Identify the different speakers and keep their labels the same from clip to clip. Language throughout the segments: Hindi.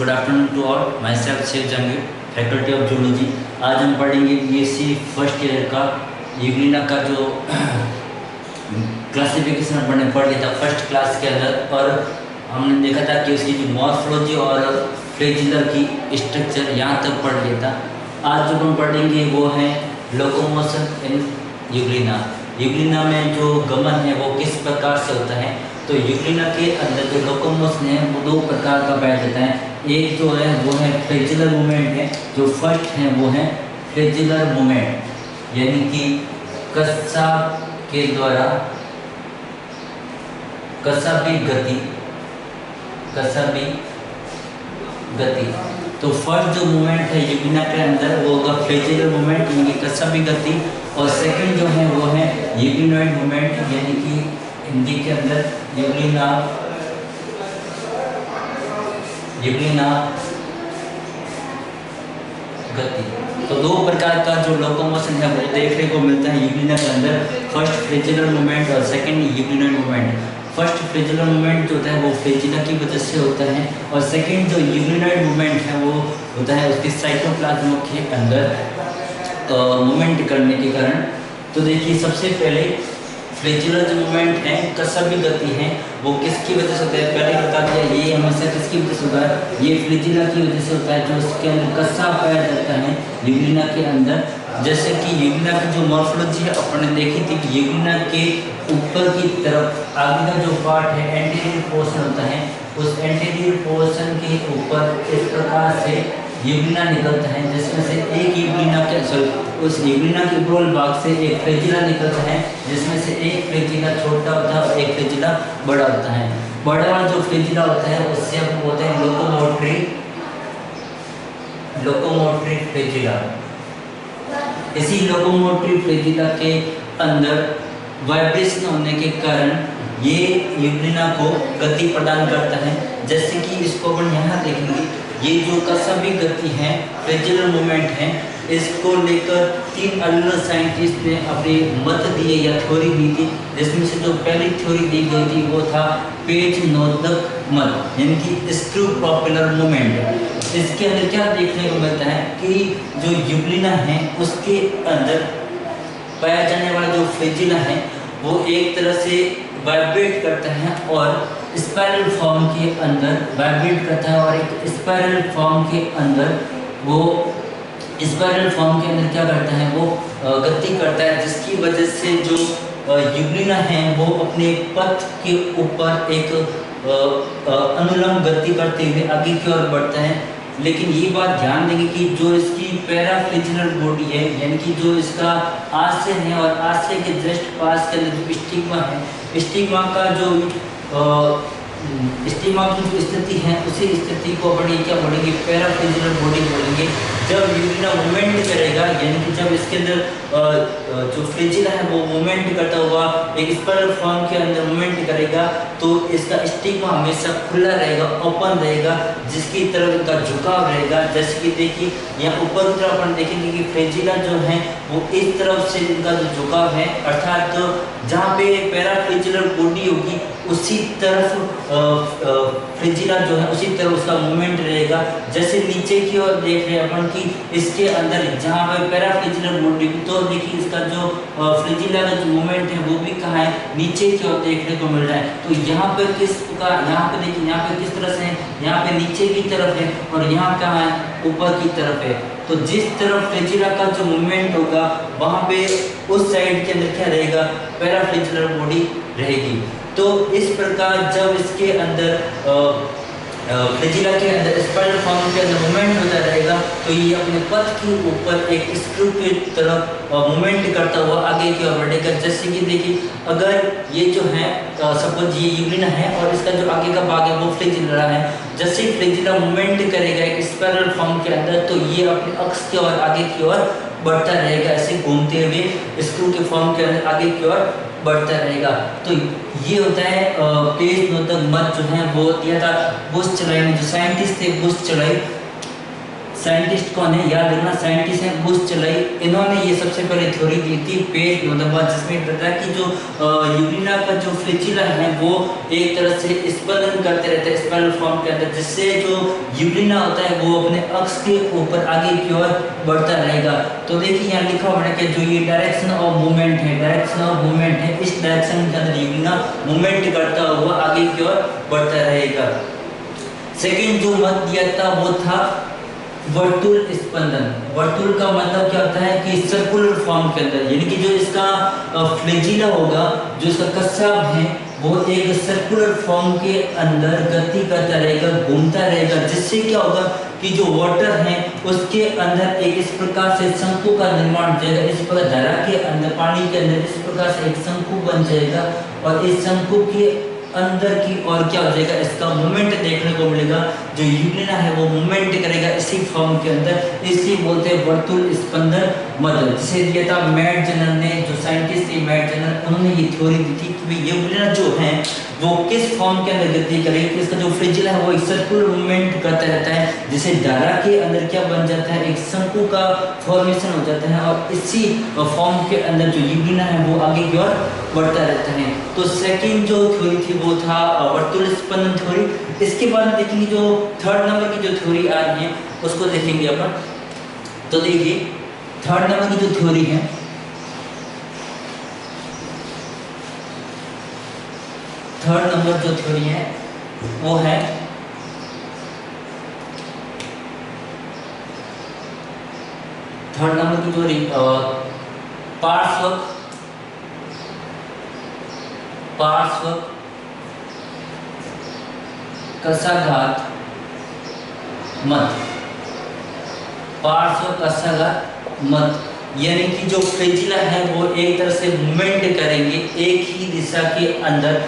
Speaker 1: Good afternoon to all. Myself Sheikh Jahangir, faculty of zoology. आज हम पढ़ेंगे बीएससी फर्स्ट ईयर का यूग्लिना का जो क्लासिफिकेशन अपने पढ़ लिया था फर्स्ट क्लास के अंदर, और हमने देखा था कि उसकी जो मॉर्फोलॉजी और फ्लेजिलर की स्ट्रक्चर यहाँ तक पढ़ लिया था। आज जो हम पढ़ेंगे वो है लोकोमोशन इन यूग्लिना। यूग्लिना में जो गमन है वो किस प्रकार से होता है। तो यूग्लिना के अंदर जो लोकोमोशन है वो दो प्रकार का पाया जाता है। एक जो है वो है फ्लेजिलर मूवमेंट है। जो फर्स्ट है वो है फ्लेजिलर मूवमेंट, यानी कि कशाप के द्वारा कशापी गति। तो फर्स्ट जो मूवमेंट है यूग्लिना के अंदर वो होगा फ्लेजिलर मूवमेंट, यानी कि कशापी गति। और सेकंड जो है वो है यूग्लिनॉइड मूवमेंट, यानी कि हिंदी के अंदर यूग्लिना गति। तो दो प्रकार का जो लोकोमोशन है वो देखने को मिलता है यूग्लिना के अंदर, फर्स्ट फ्लेजिलर मूवमेंट और second euglenoid movement. First flagellar movement जो होता है वो फ्लेजिला की वजह से होता है, और सेकंड जो यूग्लिनॉइड मूवमेंट है वो होता है उसके साइटोप्लाज्म के अंदर मूवमेंट करने के कारण। तो देखिए सबसे पहले फ्लेजिलर जो मूवमेंट है कशापी गति है वो किसकी वजह से होता है, पहले बता दिया। ये हमेशा किसकी वजह से होता है, ये फ्लेजिला की वजह से होता है, जो उसके अंदर कशा पाया जाता है यूग्लिना के अंदर। जैसे कि यूग्लिना की जो मॉर्फोलॉजी है अपन ने देखी थी कि यूग्लिना के ऊपर की तरफ आगे का जो पार्ट है एंटीरियर पोर्शन होता है, उस एंटीरियर पोर्शन के ऊपर इस प्रकार से यूग्लिना निकलता है, जिसमें से एक यूग्लिना के उस यूग्लिना के उपरोल भाग से एक फ्लेजिला निकलता है, जिसमें से एक फ्लेजिला छोटा होता है और एक फ्लेजिला बड़ा होता है। बड़ा वाला जो फ्लेजिला होता है उससे हम बोलते हैं लोकोमोटरी फ्लेजिला। इसी लोकोमोटरी फ्लेजिला के अंदर वाइब्रेशन होने के कारण ये यूग्लिना को गति प्रदान करता है। जैसे कि इसको अपन यहाँ देखेंगे, ये जो कशापी गति है फ्लेजिलर मूवमेंट है, इसको लेकर 3 अलग अलग साइंटिस्ट ने अपने मत दिए या थ्योरी दी थी। जिसमें से जो पहली थ्योरी दी गई थी वो था पेच नोदक मत, यानी कि स्क्रू प्रोपेलर मूवमेंट। इसके अंदर क्या देखने को मिलता है कि जो यूग्लिना है उसके अंदर पाया जाने वाला जो फ्लेजिला है वो एक तरह से वाइब्रेट करता है और स्पाइरल फॉर्म के अंदर वाइब्रेट करता है, और एक स्पाइरल फॉर्म के अंदर वो स्पाइरल फॉर्म के अंदर क्या करता है वो गति करता है, जिसकी वजह से जो यूग्लिना है वो अपने पथ के ऊपर एक अनुलंब गति करते हुए आगे की ओर बढ़ता है। लेकिन ये बात ध्यान देंगे कि जो इसकी पैराफ्लेजिलर बॉडी है, यानी कि जो इसका आश्रय है और आश्रय के जस्ट पास के अंदर जो स्टिग्मा है, स्टिग्मा का जो स्टिग्मा की जो स्थिति है उसी स्थिति को अपन क्या बोलेंगे, पैराफ्लेजिलर बॉडी बोलेंगे। जब यूग्लिना मूवमेंट करेगा, यानी कि जब इसके अंदर जो फ्लेजिला है वो मूवमेंट करता हुआ एक स्पाइरल फॉर्म के अंदर मूवमेंट करेगा, तो इसका स्टिग्मा हमेशा खुला रहेगा, ओपन रहेगा, जिसकी तरफ इनका झुकाव रहेगा। जैसे कि देखिए यहाँ ऊपर की तरफ अपन देखेंगे कि फ्लेजिला जो है वो इस तरफ से इनका जो झुकाव है, अर्थात तो जहाँ पे पैराफ्लेजिलर बॉडी होगी उसी तरफ फ्लेजिला जो है उसी तरफ उसका मूवमेंट रहेगा। जैसे नीचे की ओर देख रहे हैं अपन कि इसके अंदर जहाँ पे पैराफ्लेजिलर बॉडी, तो देखिए इसका जो फ्लेजिला का जो मूवमेंट है वो भी कहाँ है, नीचे की ओर देखने को मिल रहा है। तो यहाँ पे किस का, यहाँ पे देखिए यहाँ पे किस तरह से है, यहाँ पे नीचे की तरफ है और यहाँ कहाँ है, ऊपर की तरफ है। तो जिस तरफ फ्लेजिला का जो मूवमेंट होगा वहाँ पे उस साइड के अंदर क्या रहेगा, पैराफ्लेजिलर बॉडी रहेगी। तो इस प्रकार जब इसके अंदर फ्लेजिला के अंदर स्पाइरल फॉर्म के अंदर मूवमेंट होता रहेगा, तो ये अपने पथ के ऊपर एक स्क्रू की तरफ मूवमेंट करता हुआ आगे की ओर बढ़ेगा। जैसे कि देखिए अगर ये जो है सपोज ये यूग्लिना है और इसका जो आगे का भाग है वो फ्लेजिला है, जैसे फ्लेजिला मूवमेंट करेगा एक स्पाइरल फॉर्म के अंदर, तो ये अपने अक्ष की ओर आगे की ओर बढ़ता रहेगा, ऐसे घूमते हुए स्क्रू के फॉर्म के अंदर आगे की ओर बढ़ता रहेगा। तो ये होता है पेच नोदक मत जो है वो दिया था बुश चलाई में, जो साइंटिस्ट थे बुश चलाई साइंटिस्ट कौन है, याद रखना साइंटिस्ट हैं बुश चलाई, इन्होंने ये सबसे पहले थ्योरी दी थी पेट नोदबा, जिसमें बताया कि जो यूरिना का जो फ्लैजिला है वो एक तरह से स्पंदन करते रहते हैं स्पाइरल फॉर्म के अंदर, जिससे जो यूरिना होता है वो अपने अक्ष के ऊपर आगे की ओर बढ़ता रहेगा। तो देखिए यहाँ लिखा हुआ है कि जो ये डायरेक्शन ऑफ मूवमेंट है, डायरेक्शन ऑफ मूवमेंट है, इस डायरेक्शन के अंदर यूरिना मूवमेंट करता हुआ आगे की ओर बढ़ता रहेगा। सेकंड जो मत दिया था वो था वर्तुल स्पंदन। वर्तुल का मतलब क्या होता है कि सर्कुलर फॉर्म के अंदर, यानी कि जो इसका फ्लैजिला होगा, जो इसका कस्सा है वो एक सर्कुलर फॉर्म के अंदर गति करता रहेगा, घूमता रहेगा, जिससे क्या होगा कि जो वाटर है उसके अंदर एक इस प्रकार से शंकु का निर्माण हो जाएगा। इस प्रकार धारा के अंदर, पानी के अंदर इस प्रकार से एक शंकु बन जाएगा और इस शंकु के अंदर की और क्या हो जाएगा, इसका मूवमेंट देखने को मिलेगा। जो यूरिना है वो मूवमेंट करेगा इसी फॉर्म के अंदर, इसलिए बोलते हैं वर्तुल स्पंदन मदद। जिसे दिया था मैट जनर ने, जो साइंटिस्ट थे मैट जनर, उन्होंने ये थ्योरी दी थी कि यूरिना जो है वो किस फॉर्म के अंदर गति करेगी, इसका जो फ्लैजिला है वो एक सर्कुलर मूवमेंट करता रहता है, जिसे धारा के अंदर क्या बन जाता है, एक शंकु का फॉर्मेशन हो जाता है और इसी फॉर्म के अंदर जो यूरिना है वो आगे की ओर बढ़ता रहता है। तो सेकंड जो थ्योरी थी वो था वर्तुल स्पंदन थ्योरी। इसके बाद में देखेंगे जो थर्ड नंबर की जो थ्योरी आ रही है उसको देखेंगे अपन। तो देखिए थर्ड नंबर की जो थ्योरी है, थर्ड नंबर जो थ्योरी है वो है थर्ड नंबर की थ्योरी पार्श्व कशाघात मत। पार्श्व कशाघात मत यानी कि जो फ्लैजिला है वो एक तरह से मूवमेंट करेंगे एक ही दिशा के अंदर।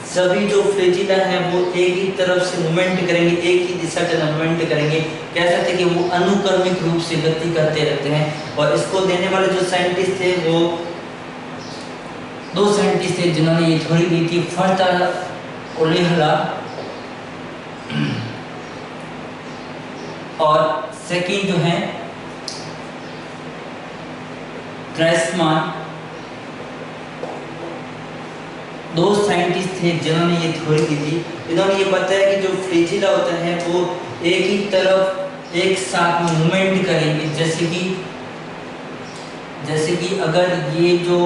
Speaker 1: सभी जो फ्लैजिला है वो एक ही तरफ से मूवमेंट करेंगे, एक ही दिशा के अंदर मूवमेंट करेंगे। कह सकते हैं कि वो अनुक्रमिक रूप से गति करते रहते हैं। और इसको देने वाले जो साइंटिस्ट थे वो दो साइंटिस्ट थे जिन्होंने ये थ्योरी दी थी। फर्स्ट था ओलेहला और सेकंड जो है ट्रेसमान। दो साइंटिस्ट थे जिन्होंने ये थ्योरी दी थी। इन्होंने ये बताया कि जो फ्लैजिला होता है वो एक ही तरफ एक साथ में मूवमेंट करेंगे। जैसे कि अगर ये जो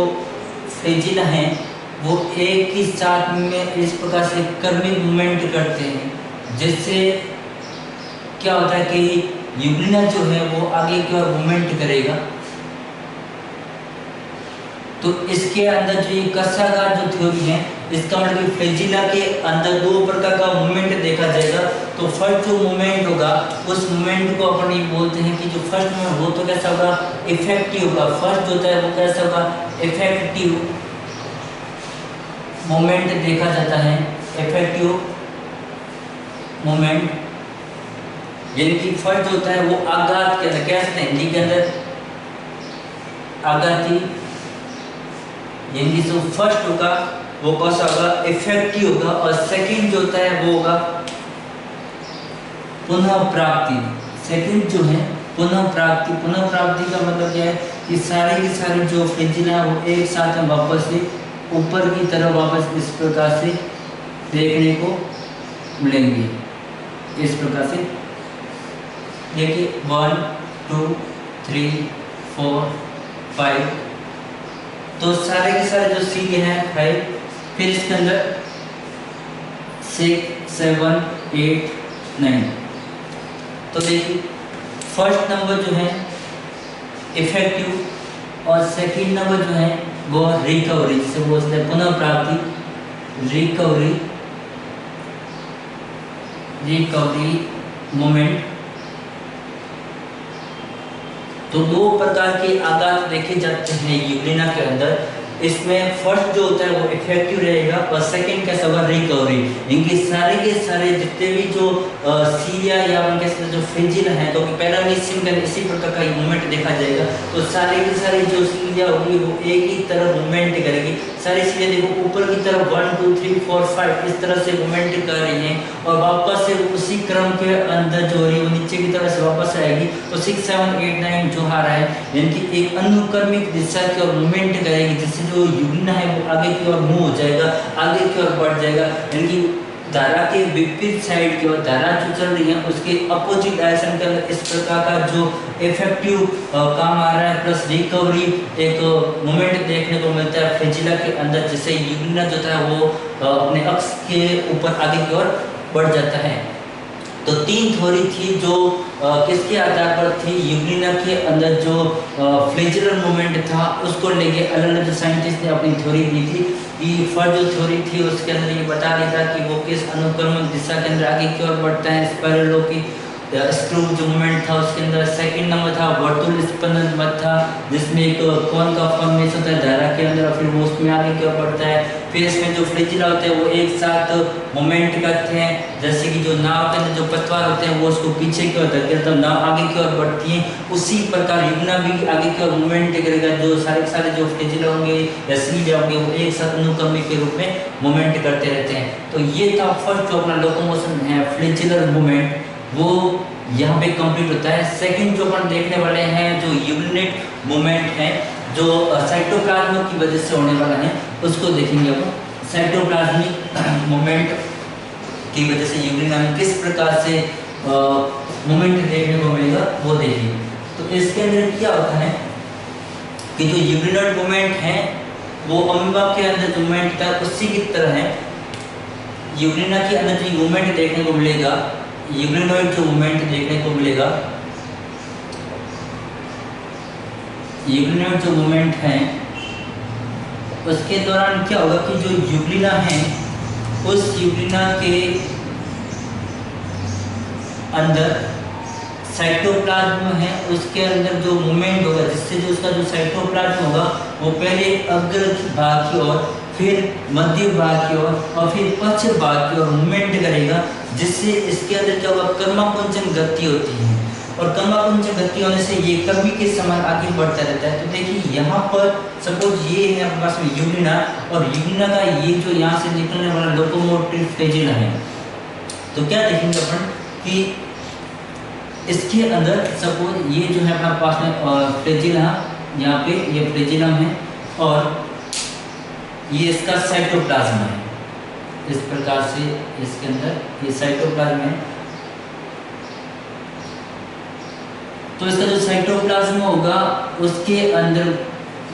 Speaker 1: फ्लैजिला है वो एक ही साथ में इस प्रकार से क्रमिक मूवमेंट करते हैं, जिससे क्या होता है कि यूरिना जो है वो आगे की ओर मूवमेंट करेगा। तो इसके अंदर जो ये कशाघात जो थ्योरी है इसका मतलब फ्लैजिला के अंदर दो प्रकार का मूवमेंट देखा जाएगा। तो फर्स्ट जो मूवमेंट होगा उस मूवमेंट को अपन ये बोलते हैं कि जो फर्स्ट मूवमेंट वो तो कैसा होगा, इफेक्टिव होगा। फर्स्ट जो होता है वो कैसा होगा, इफेक्टिव मूवमेंट देखा जाता है। इफेक्टिव मूवमेंट यानी कि फर्स्ट जो होता है वो आघात के अंदर, क्या कहते हैं हिंदी के अंदर आघाती, यानी जो फर्स्ट होगा वो कैसा होगा, इफेक्टिव होगा। और सेकंड जो होता है वो होगा पुनः प्राप्ति। सेकंड जो है पुनः प्राप्ति। पुनः प्राप्ति का मतलब क्या है कि सारे के सारे जो फ्लैजिला है वो एक साथ में वापस से ऊपर की तरफ वापस इस प्रकार से देखने को मिलेंगे। इस प्रकार से देखिए 1 2 3 4 5, तो सारे के सारे जो सीधे हैं 5, फिर इसके अंदर 6 7 8 9। तो देखिए फर्स्ट नंबर जो है इफेक्टिव और सेकंड नंबर जो है वो रिकवरी, जिसे बोलते हैं पुनः प्राप्ति, रिकवरी मोमेंट। तो दो प्रकार के आघात देखे जाते हैं यूरिना के अंदर। इसमें फर्स्ट जो होता है वो इफेक्टिव रहेगा और सेकंड कैसा होगा, रिकवरी। इनके सारे के सारे जितने भी जो सीरिया या उनके जो फ्लैजिला है, तो पैरामीशियम के अंदर इसी प्रकार का मूवमेंट देखा जाएगा। तो सारे के सारे जो सीरिया होगी वो एक ही तरफ मूवमेंट करेगी। सारी चीजें देखो ऊपर की तरफ 1 2 3 4 5 इस तरह से मूवमेंट कर रही हैं और वापस से उसी क्रम के अंदर जो हो रही है वो नीचे की तरफ से वापस आएगी। तो 6 7 8 9 जो आ रहा है यानी कि एक अनुक्रमिक दिशा की ओर मूवमेंट करेगी, जिससे जो युग्मना है वो आगे की ओर मूव हो जाएगा, आगे की ओर बढ़ जाएगा। यानी कि धारा के विपरीत साइड की ओर धारा जो चल रही है उसके अपोजिट डायरेक्शन के अंदर इस प्रकार का जो इफेक्टिव काम आ रहा है, प्लस रिकवरी एक मोमेंट देखने को मिलता है फ्लैजिला के अंदर, जिससे युग्मना जो था वो अपने अक्ष के ऊपर आगे की ओर बढ़ जाता है। तो 3 थ्योरी थी जो किसके आधार पर थी, युग्मना के अंदर जो फ्लैजिलर मूवमेंट था उसको लेके अलग अलग साइंटिस्ट ने अपनी थ्योरी दी थी। कि फर्स्ट जो थ्योरी थी उसके अंदर ये बता दिया था कि वो किस अनुक्रमिक दिशा के अंदर आगे की ओर बढ़ता है, स्पाइरलो की स्क्रू जो मूवमेंट था उसके अंदर। सेकंड नंबर था वर्तुल स्पंदन मत था, जिसमें एक कोन का फॉर्मेशन होता है धारा के अंदर और फिर वो उसमें आगे की ओर बढ़ता है। फिर इसमें जो फ्लैजिला होते हैं वो एक साथ मूवमेंट करते हैं, जैसे कि जो नाव के अंदर जो पतवार होते हैं वो उसको पीछे की ओर धकेलता है, नाव आगे की ओर बढ़ती है। उसी प्रकार युग्मना भी आगे की ओर मूवमेंट करेगा, जो सारे जो फ्लैजिला होंगे या सील होंगे वो एक साथ अनुक्रमिक के रूप में मूवमेंट करते रहते हैं। तो ये था फर्स्ट जो अपना लोकोमोशन है फ्लैजिलर मूवमेंट, वो यहाँ पे कंप्लीट होता है। सेकंड जो अपन देखने वाले हैं जो यूग्लिनेट मूवमेंट है, जो साइटोप्लाज्म की वजह से होने वाला है, उसको देखेंगे अपन। साइटोप्लाज्मिक मूवमेंट की वजह से यूग्लिना में किस प्रकार से मूवमेंट देखने को मिलेगा वो देखिए। तो इसके अंदर क्या होता है कि जो यूग्लिनेट मूवमेंट है वो अमीबा के अंदर जो मूवमेंट था उसी की तरह है। यूग्लिना के अंदर जो मूवमेंट देखने को मिलेगा, यूग्लिनोइड जो मूवमेंट देखने को मिलेगा, यूग्लिनोइड जो मूवमेंट है उसके दौरान क्या होगा कि जो यूग्लिना है उस यूग्लिना के अंदर साइटोप्लाज्म है, उसके अंदर जो मूवमेंट होगा जिससे जो उसका जो साइटोप्लाज्म होगा वो पहले अग्र भाग की ओर, फिर मध्य भाग की ओर और फिर पश्चिम भाग की ओर मूवमेंट करेगा, जिससे इसके अंदर क्या होगा कर्माकुंचन गति होती है और कर्माकुंचन गति होने से ये कभी के समान आगे बढ़ता रहता है। तो देखिए यहाँ पर सपोज ये है अपने पास में यूग्लिना और यूग्लिना का ये जो यहाँ से निकलने वाला लोकोमोटिव फ्लैजिला है। तो क्या देखेंगे अपन कि इसके अंदर सपोज ये जो है अपना पास में फ्लैजिला, यहाँ पे ये फ्लैजिलम है और ये इसका साइटोप्लाज्म है। इस प्रकार से इसके अंदर ये साइटोप्लाज्म है। तो इसका जो साइटोप्लाज्म होगा उसके अंदर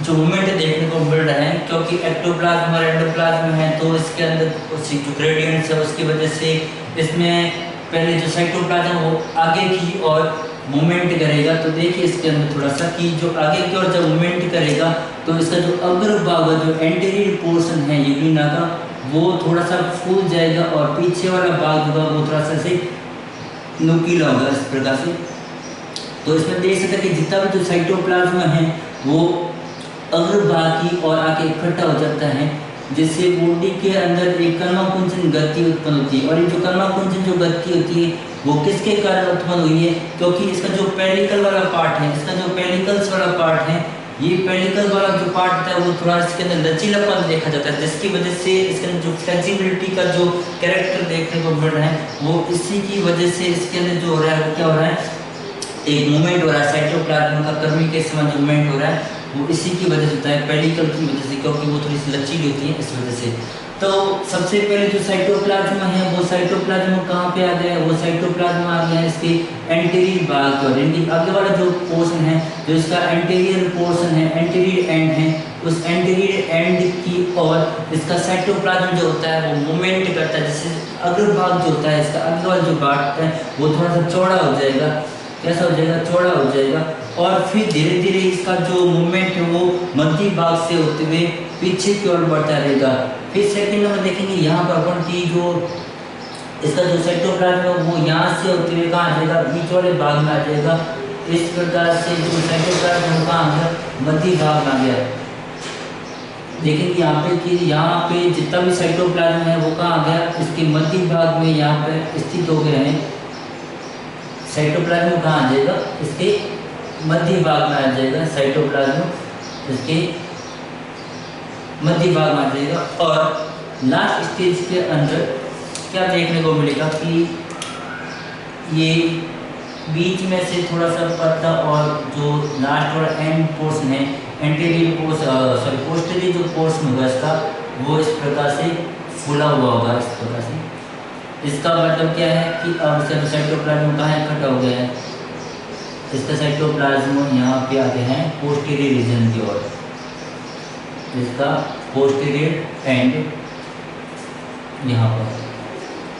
Speaker 1: जो मूवमेंट देखने को मिल रहा है, क्योंकि एक्टोप्लाज्म और एंडोप्लाज्म है तो इसके अंदर जो ग्रेडियंट्स है उसकी वजह से इसमें पहले जो साइटोप्लाज्म वो आगे की ओर मूवमेंट करेगा। तो देखिए इसके अंदर थोड़ा सा कि जो आगे की ओर जब मूवमेंट करेगा तो इसका जो अग्र भाग जो एंटीरियर पोर्शन है यूग्लिना का वो थोड़ा सा फूल जाएगा और पीछे वाला भाग होगा वो थोड़ा सा से नुकीला होगा इस प्रकार से। तो इसमें देख सकते हैं कि जितना भी जो साइटोप्लाज्म है वो अग्र भाग की ओर आके इकट्ठा हो जाता है, जिससे बॉडी के अंदर एक कर्माकुंचन गति उत्पन्न होती है। और ये जो कर्माकुंचन जो गति होती है वो किसके कारण उत्पन्न हुई है, क्योंकि इसका जो पेलिकल वाला पार्ट है, इसका जो पेलिकल्स वाला पार्ट है, ये पेलिकल वाला जो पार्ट होता है वो थोड़ा इसके अंदर लचीलापन देखा जाता है, जिसकी वजह से इसके अंदर जो फ्लेक्सिबिलिटी का जो कैरेक्टर देखने को मिल रहा है वो इसी की वजह से इसके अंदर जो हो रहा है वो क्या हो रहा है, एक मूवमेंट हो रहा है साइटोप्लाज्म का कर्मी के समान जो मूवमेंट हो रहा है वो इसी की वजह से होता है, पेलिकल की वजह से, क्योंकि वो थोड़ी सी लचीली होती है इस वजह से। तो सबसे पहले जो साइटोप्लाज्म है वो साइटोप्लाज्म कहाँ पे आ गया है, वो साइटोप्लाज्म आ गया है इसके एंटीरियर भाग पर, यानी आगे वाला जो पोर्शन है जो इसका एंटीरियर पोर्शन है, एंटीरियर एंड है, उस एंटीरियर एंड की और इसका साइटोप्लाज्म जो होता है वो मूवमेंट करता है, जिससे अग्र भाग जो होता है इसका अग्र वाला जो पार्ट है वो थोड़ा सा चौड़ा हो जाएगा। कैसा हो जाएगा, चौड़ा हो जाएगा। और फिर धीरे धीरे इसका जो मूवमेंट है वो मध्य भाग से होते हुए पीछे की ओर बढ़ता रहेगा। फिर सेकंड नंबर देखेंगे यहाँ पर अपन की जो इसका जो साइटोप्लाज्म है वो यहाँ से होते हुए कहाँ आ जाएगा, बीच वाले भाग में आ जाएगा। इस प्रकार से जो साइटोप्लाज्म कहाँ आ गया, मध्य भाग में आ गया। देखेंगे यहाँ पे कि यहाँ पे जितना भी साइटोप्लाज्म है वो कहाँ आ गया, इसके मध्य भाग में यहाँ पे स्थित हो गए हैं। साइटोप्लाज्म कहाँ आ जाएगा, इसके मध्य भाग में आ जाएगा साइटोप्लाज्म, इसके मध्य भाग में आ जाएगा। और लास्ट स्टेज के अंदर क्या देखने को मिलेगा कि ये बीच में से थोड़ा सा पतला और जो लास्ट और एंड पोर्शन है, एंटीरियर पोर्शन पोस्टीरियर जो पोर्शन होगा इसका, वो इस प्रकार से फूला हुआ होगा इस प्रकार से। इसका मतलब क्या है कि अब साइटोप्लाज्म कहाँ इकट्ठा हो गया है, इसका साइटोप्लाज्म यहाँ पे आते हैं पोस्टीरियर रीजन की ओर, इसका पोस्टीरियर एंड यहाँ पर।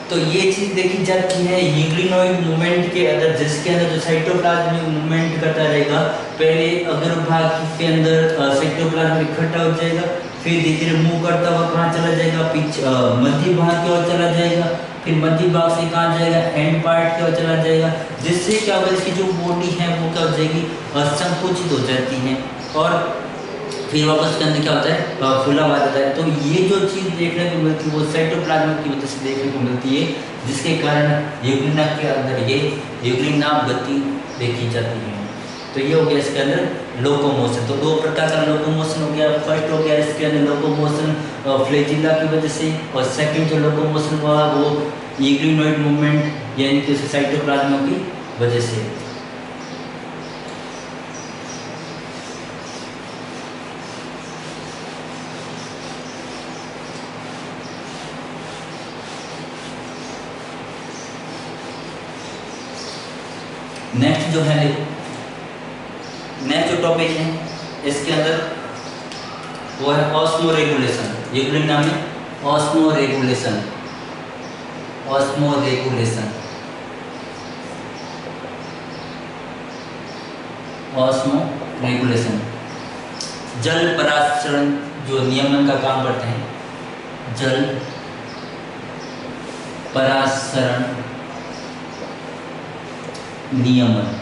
Speaker 1: तो ये चीज़ देखी जाती है यूग्लिनोइड मूवमेंट के अंदर, जिसके अंदर जो साइटोप्लाज्म मूवमेंट करता रहेगा, पहले अग्र भाग के अंदर साइटोप्लाज्म इकट्ठा हो जाएगा, फिर धीरे धीरे मूव करता हुआ कहाँ चला जाएगा, पीछे मध्य भाग की ओर चला जाएगा, फिर मध्य भाग से कहाँ जाएगा, एंड पार्ट की ओर चला जाएगा, जिससे क्या होगा इसकी जो बॉडी है वो क्या हो जाएगी, संकुचित हो जाती है और फिर वापस के अंदर क्या होता है, फूला हुआ जाता है। तो ये जो चीज़ देखने को मिलती है वो साइटोप्लाज्म की वजह से देखने को मिलती है, जिसके कारण यूग्लिना के अंदर ये यूग्लिना गति देखी जाती है। तो ये हो गया इसके अंदर लोकोमोशन। तो दो प्रकार का लोकोमोशन हो गया। फर्स्ट हो गया इसके अंदर लोकोमोशन फ्लैजिला की वजह से, और सेकंड जो लोकोमोशन हुआ वो यूग्लिनोइड मूवमेंट यानी कि साइटोप्लाज्म की वजह से। नेक्स्ट जो है देखो, नेक्स्ट जो टॉपिक है इसके अंदर वो है ऑस्मो रेगुलेशन। यूग्लिना में osmo regulation, osmo regulation, osmo regulation जल परासरण जो नियमन का काम करते हैं, जल परासरण नियमन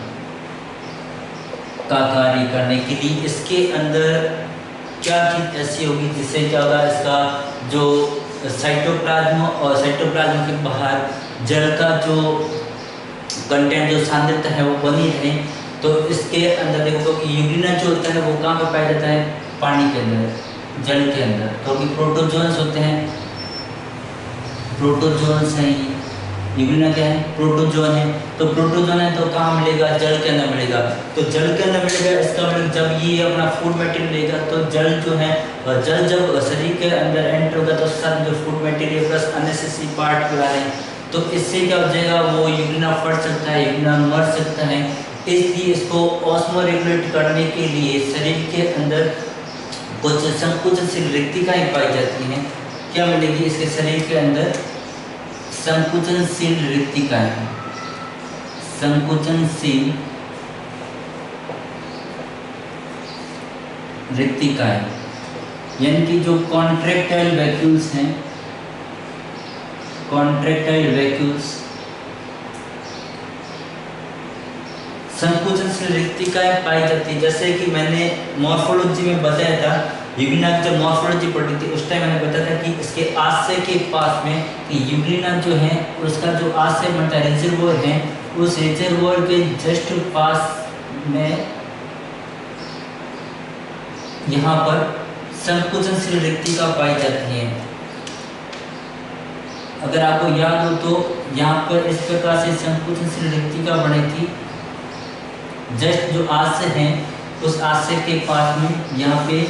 Speaker 1: का कार्य करने के लिए इसके अंदर क्या चीज़ ऐसी होगी जिससे क्या होगा, इसका जो साइटोप्लाज्म और साइटोप्लाज्म के बाहर जल का जो कंटेंट जो सांद्रता है वो बनी रहे। तो इसके अंदर देखो कि यूग्लिना जो होता है वो कहाँ पे पाया जाता है, पानी के अंदर, जल के अंदर, क्योंकि प्रोटोजोन्स होते हैं, प्रोटोजोन्स हैं। यूग्लिना क्या है, प्रोटोजोन है। तो प्रोटोजोन है तो कहाँ मिलेगा, जल के अंदर मिलेगा। तो जल के अंदर मिलेगा, इसका मतलब जब ये अपना फूड मटेरियल लेगा तो जल जो है, जल जब शरीर के अंदर एंटर होगा तो उसके साथ जो food material plus unnecessary part आ रहे हैं, तो इससे क्या हो जाएगा, वो यूग्लिना फट सकता है, यूग्लिना मर सकता है। इसलिए इसको ऑस्मो रेगुलेट करने के लिए शरीर के अंदर कुछ संकुचनशील रिक्तिकाएं पाई जाती हैं। क्या मिलेगी इसके शरीर के अंदर, संकुचनशील रिक्तिकाएं, संकुचनशील रिक्तिकाएं यानी कि जो कॉन्ट्रैक्टाइल वैक्यूल्स हैं, कॉन्ट्रैक्टाइल वैक्यूल्स, संकुचनशील रिक्तिकाएं पाई जाती है। जैसे कि मैंने मॉर्फोलॉजी में बताया था, यूग्लिना की जब मॉर्फोलॉजी पढ़ी थी उस टाइम मैंने बताया था कि इसके आशय के पास में कि यूग्लिना जो है उसका जो आशय बनता है, रिजर्वोयर है, उस रिजर्वोयर के जस्ट पास में यहाँ पर संकुचनशील रिक्तिका पाई जाती है। अगर आपको याद हो तो यहाँ पर इस प्रकार से संकुचनशील रिक्तिका बनी थी। जस्ट जो आशय है उस आशय के पास में यहाँ पे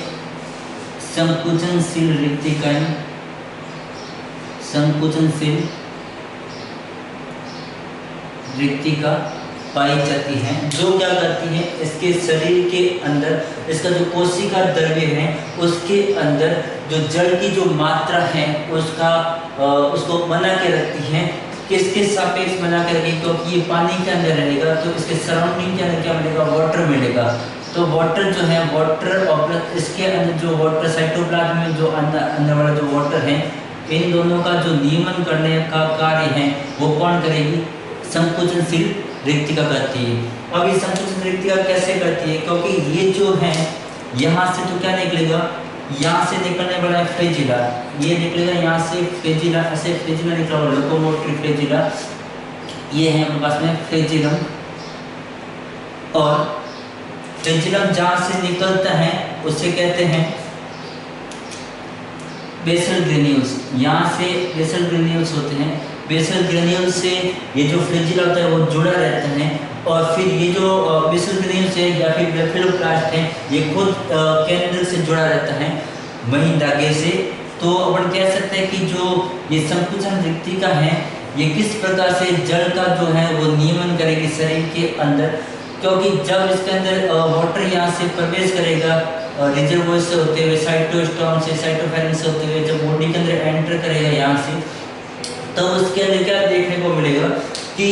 Speaker 1: संकुचनशील रिक्तिकाएं, संकुचनशील रिक्तिका पाई जाती हैं, जो क्या करती हैं, इसके शरीर के अंदर इसका जो कोशिका द्रव्य है उसके अंदर जो जल की जो मात्रा है उसका उसको बना के रखती हैं। किसके सापेक्ष बना के रखेगी, क्योंकि ये पानी के अंदर रहेगा तो इसके सराउंडिंग के अंदर क्या मिलेगा, वाटर मिलेगा। तो वाटर जो है, वाटर और इसके अंदर जो वाटर साइटोप्लाज्म में जो अंदर वाला जो वाटर है, इन दोनों का जो नियमन करने का कार्य है वो कौन करेगी, संकुचनशील रिक्तिका करती है। अब ये संकुचन रिक्तिका कैसे करती है, क्योंकि ये जो है यहाँ से तो क्या निकलेगा, यहाँ से निकलने वाला है फ्लैजिला, ये निकलेगा यहाँ से फ्लैजिला, ऐसे फ्लैजिला निकला हुआ लोकोमोटरी फ्लैजिला, ये है हमारे पास में फ्लैजिलम। और फ्लैजिलम जहाँ से निकलता है उसे कहते हैं बेसल ग्रेन्यूल्स, यहाँ से बेसल ग्रेन्यूल्स होते हैं। बेसल ग्रेन्यूल से ये जो फ्लैजिला होता है वो जुड़ा रहता है, और फिर ये जो बेसल ग्रेन्यूल्स है या फिर ब्लेफेरोप्लास्ट है ये खुद कैनेडल से जुड़ा रहता है महीन धागे से। तो अपन कह सकते हैं कि जो ये संकुचन रिक्तिका है ये किस प्रकार से जल का जो है वो नियमन करेगी शरीर के अंदर, क्योंकि जब इसके अंदर वाटर यहाँ से प्रवेश करेगा रिजर्वोयर से होते हुए, साइटोस्टोम से, साइटोफेरेंस से होते हुए जब बॉडी के अंदर एंटर करेगा यहाँ से, तो उसके अंदर क्या देखने को मिलेगा कि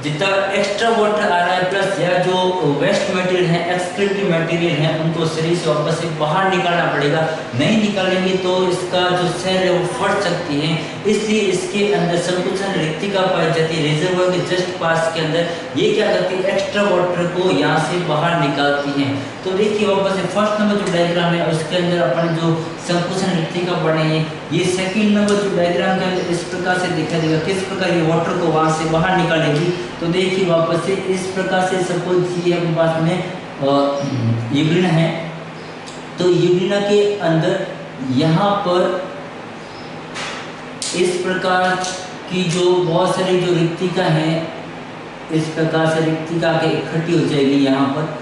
Speaker 1: जितना एक्स्ट्रा वाटर आ रहा है प्लस या जो वेस्ट मटेरियल है, एक्सक्रीटरी मटेरियल है, उनको शरीर से वापस से बाहर निकालना पड़ेगा। नहीं निकालेंगे तो इसका जो सेल है वो फट सकती है, इसलिए इसके अंदर संकुचन रिक्तिका पाई जाती है रिजर्वोयर के जस्ट पास के अंदर। ये क्या करती है, एक्स्ट्रा वाटर को यहाँ से बाहर निकालती है। तो देखिए वापस से फर्स्ट नंबर जो डायग्राम है उसके अंदर अपन जो संकुचन रिक्तिका पढ़े हैं, ये सेकंड नंबर जो डायग्राम के अंदर इस प्रकार से दिखाई देगा किस प्रकार ये वाटर को वहां से बाहर निकालेगी। तो देखिए वापस से इस प्रकार से सपोज ये अपने पास में यूरिना है, तो यूरिना के अंदर यहाँ पर इस प्रकार की जो बहुत सारी जो रिक्तिका है, इस प्रकार से रिक्तिका के इकट्ठी हो जाएगी यहाँ पर,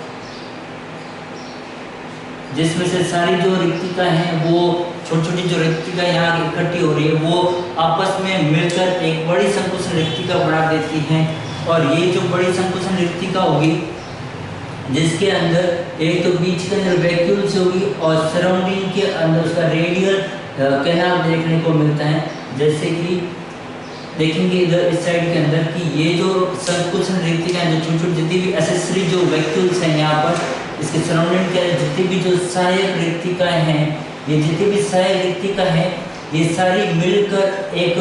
Speaker 1: जिसमें से सारी जो रिक्तिका हैं वो छोटी छोटी जो रिक्तिका यहाँ इकट्ठी हो रही है वो आपस में मिलकर एक बड़ी संकुचन रिक्तिका बना देती हैं। और ये जो बड़ी संकुचन रिक्तिका होगी जिसके अंदर एक तो बीच के अंदर वैक्यूल्स होगी और सराउंडिंग के अंदर उसका रेडियल कैनाल देखने को मिलता है। जैसे कि देखेंगे इधर इस साइड के अंदर कि ये जो संकुचन रिक्तिका है, जो छोटी छोटी जितनी भी एसेसरी जो वैक्यूल्स हैं यहाँ पर इसके सराउंडिंग के जितनी भी जो सहायक रिक्तिकाएं हैं, ये जितनी भी सहायक रिक्तिका है ये सारी मिलकर एक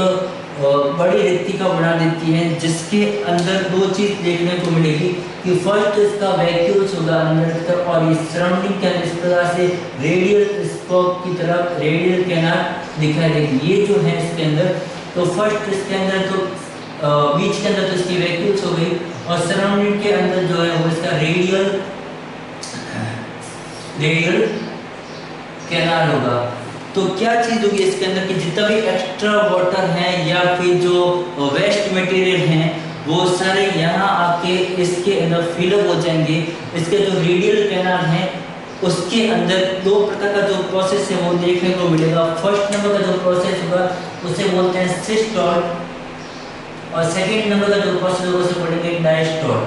Speaker 1: बड़ी रिक्तिका बना देती है, जिसके अंदर दो चीज देखने को मिलेगी कि फर्स्ट इसका वैक्यूल्स होगा अंदर तक, और ये सराउंडिंग के अंदर इस प्रकार से रेडियल स्पोक की तरफ रेडियल कैनाल दिखाई देगी। ये जो है इसके अंदर, तो फर्स्ट इसके अंदर तो बीच के अंदर तो इसकी वैक्यूल्स हो गई, और सराउंडिंग के अंदर जो है वो इसका रेडियल कैनाल होगा। तो क्या चीज होगी इसके अंदर कि जितना भी एक्स्ट्रा वाटर है या फिर जो वेस्ट मटेरियल है वो सारे यहाँ आके इसके अंदर फिलअप हो जाएंगे। इसके जो रेडियल कैनाल है उसके अंदर दो प्रकार का जो प्रोसेस है वो देखने को मिलेगा। फर्स्ट नंबर का जो प्रोसेस होगा उसे बोलते हैं सिस्टोल, और सेकेंड नंबर का जो प्रोसेस होगा उसे बोलेंगे डायस्टोल।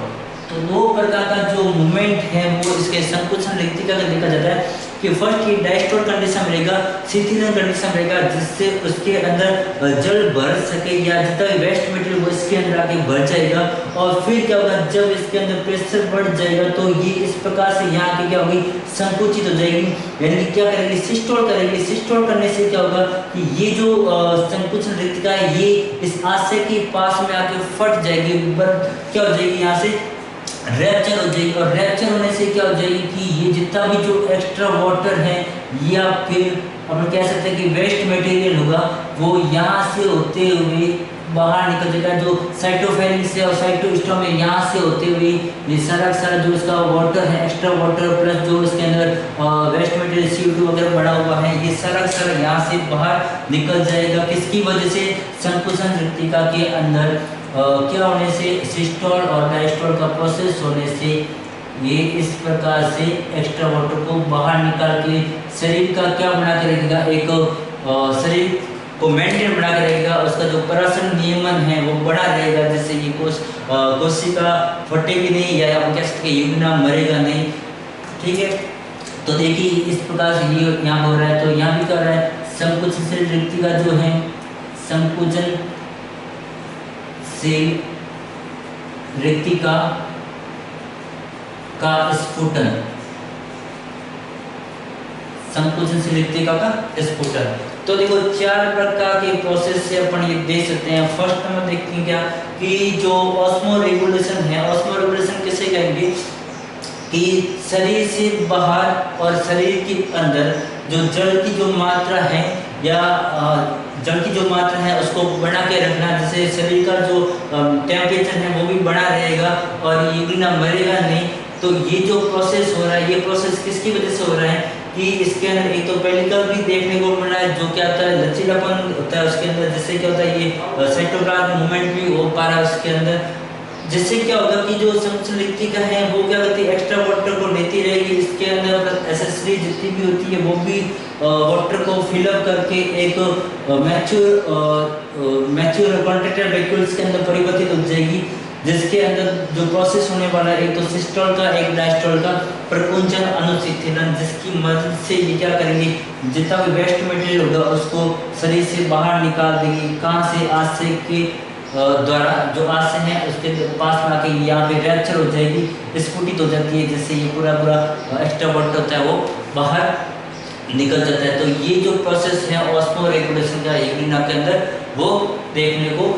Speaker 1: तो दो प्रकार का जो मूवमेंट है वो इसके संकुचन रिक्तिका का देखा जाता है कि फर्स्ट ये डायस्टोल कंडीशन रहेगा, शीतलन कंडीशन रहेगा, जिससे उसके अंदर जल भर सके या जितना भी वेस्ट मटेरियल वो इसके अंदर आके भर जाएगा। और फिर क्या होगा, जब इसके अंदर प्रेशर बढ़ जाएगा तो ये इस प्रकार से यहाँ की क्या होगी, संकुचित हो जाएगी, यानी कि क्या करेगी, सिस्टोल करेगी। सिस्टोल करने से क्या होगा कि ये जो संकुचन रिक्तिका है ये इस आशय के पास में आके फट जाएगी, क्या हो जाएगी, यहाँ से रैप्चर हो जाएगी। और रैप्चर होने से क्या हो जाएगी कि ये जितना भी जो एक्स्ट्रा वाटर है या फिर अपन कह सकते हैं कि वेस्ट मटेरियल होगा वो यहाँ से होते हुए बाहर निकल जाएगा। जो साइटोफेरेंस है और साइटोस्टोम है यहाँ से होते हुए ये सारा जो इसका वाटर है, एक्स्ट्रा वाटर प्लस जो इसके अंदर वेस्ट मटेरियल CO2 वगैरह बड़ा हुआ है, ये सारा यहाँ से बाहर निकल जाएगा। किसकी वजह से, संकुचन रिक्तिका के अंदर क्या होने से, सिस्टोल और डायस्टोल का प्रोसेस होने से ये इस प्रकार से एक्स्ट्रा वाटर को बाहर निकाल के शरीर का क्या बना के रखेगा, एक शरीर को मेंटेन बना के रखेगा। उसका जो परासन नियमन है वो बना रहेगा, जिससे ये कोशिका फटेगी नहीं या हम कह सकते हैं यूरिना मरेगा नहीं। ठीक है, तो देखिए इस प्रकार से ये यहाँ हो रहा है, तो यहाँ भी कर रहा है संकुचन रिक्तिका जो है, संकुचन से रिक्तिका का स्फुटन, संकुचन से रिक्तिका का स्फुटन। तो देखो चार प्रकार के प्रोसेस से अपन ये देख सकते हैं। फर्स्ट में देखते हैं क्या कि जो ऑस्मो रेगुलेशन है, ऑस्मो रेगुलेशन किसे कहेंगे कि शरीर से बाहर और शरीर के अंदर जो जल की जो मात्रा है या जल की जो मात्रा है उसको बना के रखना, जैसे शरीर का जो टेम्परेचर है वो भी बना रहेगा और यूरिना मरेगा नहीं। तो ये जो प्रोसेस हो रहा है, ये प्रोसेस किसकी वजह से हो रहा है कि इसके अंदर एक तो पेलिकल भी देखने को मिला है, जो क्या होता है लचीलापन होता है उसके अंदर, जिससे क्या होता है ये साइटोप्लाज्म मूवमेंट भी हो पा रहा है उसके अंदर, जिससे क्या होगा कि जो संश्लेषिका है वो क्या करती है एक्स्ट्रा वाटर को लेती रहेगी, इसके अंदर एसेसरी जितनी भी होती है वो भी वाटर को फिलअप करके एक मैच्योर कॉन्ट्रैक्टाइल वैक्यूल्स के अंदर परिवर्तित हो जाएगी, जिसके अंदर जो प्रोसेस होने वाला है एक तो सिस्टोल का एक डायस्टोल का प्रकुंचन अनुशीतलन, जिसकी मदद से ये क्या करेंगे जितना भी वेस्ट मटेरियल होगा उसको शरीर से बाहर निकाल देंगे। कहाँ से? आशय के द्वारा, जो आशय है उसके पास में आके यहाँ पे रैप्चर हो जाएगी, स्फुटित हो जाती है, जिससे ये पूरा एक्स्ट्रा वाटर होता है वो बाहर निकल जाता है। तो ये जो प्रोसेस है ऑस्मो रेगुलेशन का यूरिना के अंदर वो देखने को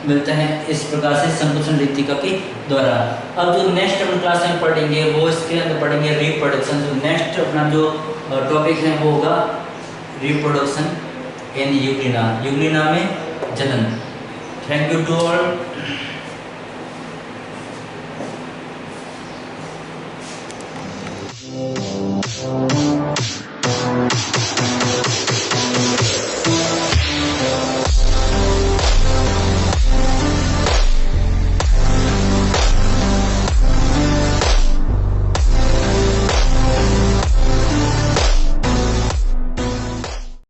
Speaker 1: मिलता है इस प्रकार से संकुचन ऋतिका के द्वारा। अब जो नेक्स्ट अपन क्लास में पढ़ेंगे वो इसके अंदर पढ़ेंगे रिप्रोडक्शन। जो नेक्स्ट अपना जो टॉपिक है वो होगा रिप्रोडक्शन इन यूरिना, यूरिना में जनन। Thank you to all.